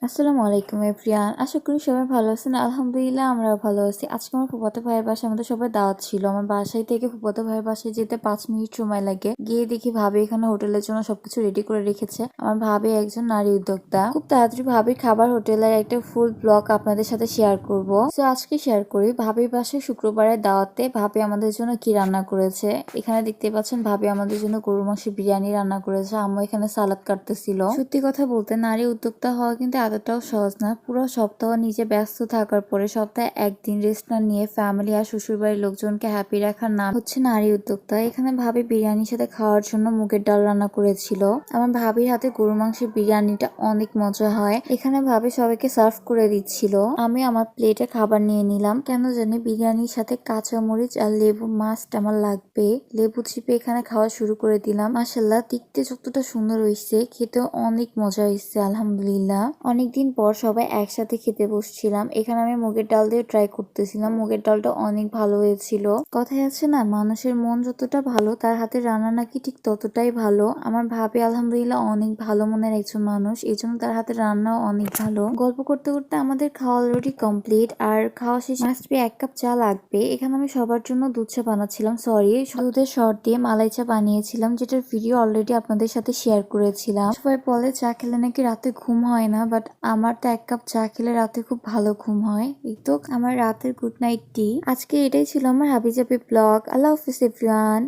আসসালামু আলাইকুম এভরিওয়ান। আশা করি সবাই ভালো আছেন। আলহামদুলিল্লাহ আমরাও ভালো আছি। আজকে আমার ফুফাতো ভাইয়ের বাসায় আমাদের সবার দাওয়াত ছিল। আমার বাসায় থেকে ফুফাতো ভাইয়ের বাসায় যেতে ৫ মিনিট সময় লাগে। গিয়ে দেখি ভাবি এখানে হোটেলের জন্য সবকিছু রেডি করে রেখেছে। আমার ভাবি একজন নারী উদ্যোক্তা। খুব তাড়াতাড়ি ভাবির খাবার হোটেলের একটা ফুল ব্লগ আপনাদের সাথে শেয়ার করব। সো আজকে শেয়ার করি ভাবির বাসায় শুক্রবারের দাওয়াতে ভাবি আমাদের জন্য কি রান্না করেছে। এখানে দেখতে পাচ্ছেন ভাবি আমাদের জন্য গরুর মাংসের বিরিয়ানি রান্না করেছে। আম্মু এখানে সালাদ কাটতেছিল। সত্যি কথা বলতে নারী উদ্যোক্তা হওয়া কিন্তু এতটাও সহজ না। পুরো সপ্তাহ নিজে ব্যস্ত থাকার পরে সপ্তাহে একদিন রেস্ট না নিয়ে ফ্যামিলি আর শ্বশুরবাড়ির লোকজনকে হ্যাপি রাখার নাম হচ্ছে নারী উদ্যোক্তা। এখানে ভাবি বিরিয়ানির সাথে খাওয়ার জন্য মুগের ডাল রান্না করেছিল। আমার ভাবির হাতে গরু মাংসের বিরিয়ানিটা অনেক মজা হয়। এখানে ভাবি সবাইকে সার্ভ করে দিচ্ছিল। আমি আমার প্লেটে খাবার নিয়ে নিলাম। কেন জানি বিরিয়ানির সাথে কাঁচামরিচ আর লেবু মাস্ট আমার লাগবে। লেবু চিপে এখানে খাওয়া শুরু করে দিলাম। মাশাআল্লাহ দেখতে যতটা সুন্দর হয়েছে খেতেও অনেক মজা হয়েছে আলহামদুলিল্লাহ। অনেকদিন পর সবাই একসাথে খেতে বসছিলাম। এখানে আমি মুগের ডাল দিয়ে ট্রাই করতেছিলাম। মুগের ডালটা অনেক ভালো হয়েছিল। কথায় আছে না, মানুষের মন যতটা ভালো তার হাতে রান্না নাকি ঠিক ততটাই ভালো। আমার ভাবি আলহামদুলিল্লাহ অনেক ভালো মনের একজন মানুষ, এই জন্য তার হাতে রান্নাও অনেক ভালো। গল্প করতে করতে আমাদের খাওয়া অলরেডি কমপ্লিট। আর খাওয়া শেষে মাস্ট বি 1 কাপ চা লাগবে। এখানে আমি সবার জন্য দুধ চা বানাচ্ছিলাম, সরি দুধের শর্ট দিয়ে মালাই চা বানিয়েছিলাম, যেটার ভিডিও অলরেডি আপনাদের সাথে শেয়ার করেছিলাম। সবাই বলে চা খেলে নাকি রাতে ঘুম হয় না, বাট আমার তো 1 কাপ চা খেলে রাতে খুব ভালো ঘুম হয়। এই তো আমার রাতের গুড নাইট টি। আজকে এটাই ছিল আমার হাবিজাবি ব্লগ। আল্লাহ হাফিজ এভরিওয়ান।